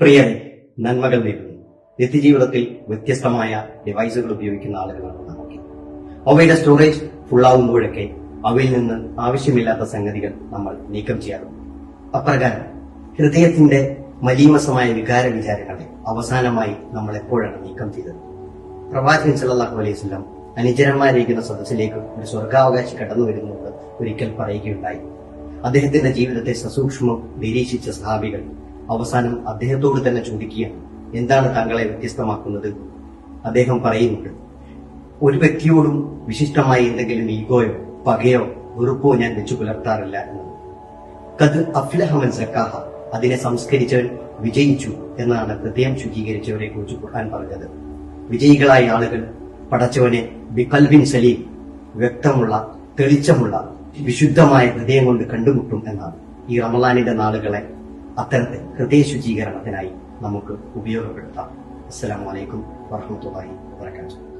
പ്രിയരെ, നന്മകൾ നേരുന്നു. നിത്യജീവിതത്തിൽ വ്യത്യസ്തമായ ഡിവൈസുകൾ ഉപയോഗിക്കുന്ന ആളുകളാണ് നമുക്ക്. അവയുടെ സ്റ്റോറേജ് ഫുള്ളാവുമ്പോഴൊക്കെ അവയിൽ നിന്ന് ആവശ്യമില്ലാത്ത സംഗതികൾ നമ്മൾ നീക്കം ചെയ്യാറുണ്ട്. അപ്രകാരം ഹൃദയത്തിന്റെ മലീമസമായ വികാര വിചാരങ്ങളെ അവസാനമായി നമ്മൾ എപ്പോഴാണ് നീക്കം ചെയ്തത്? പ്രവാചകൻ സല്ലല്ലാഹു അലൈഹി വസല്ലം അനുചരന്മാരിരിക്കുന്ന സദസ്സിലേക്ക് ഒരു സ്വർഗാവകാശി കടന്നു വരുന്നത് ഒരിക്കൽ പറയുകയുണ്ടായി. അദ്ദേഹത്തിന്റെ ജീവിതത്തെ സസൂക്ഷ്മം നിരീക്ഷിച്ച സഹാബികൾ അവസാനം അദ്ദേഹത്തോട് തന്നെ ചോദിക്കുകയാണ്, എന്താണ് താങ്കളെ വ്യത്യസ്തമാക്കുന്നത്? അദ്ദേഹം പറയുന്നുണ്ട്, ഒരു വ്യക്തിയോടും വിശിഷ്ടമായി എന്തെങ്കിലും ഈഗോയോ പകയോ വെറുപ്പോ ഞാൻ വെച്ചു പുലർത്താറില്ല എന്നത്. കത് അഫ്ലഹമൻ സക്കാഹ, അതിനെ സംസ്കരിച്ചവൻ വിജയിച്ചു എന്നാണ് ഹൃദയം ശുചീകരിച്ചവരെ കുറിച്ച് ഖുർആൻ പറഞ്ഞത്. വിജയികളായ ആളുകൾ പടച്ചവനെ ബിഖൽബിൻ സലീം, വ്യക്തമുള്ള തെളിച്ചമുള്ള വിശുദ്ധമായ ഹൃദയം കൊണ്ട് കണ്ടുമുട്ടും എന്നാണ്. ഈ റമളാനിന്റെ നാളുകളെ അത്തരത്തിൽ ഹൃദയ ശുചീകരണത്തിനായി നമുക്ക് ഉപയോഗപ്പെടുത്താം. അസ്സലാമു അലൈക്കും വറഹ്മത്തുള്ളാഹി വബറകാതുഹു.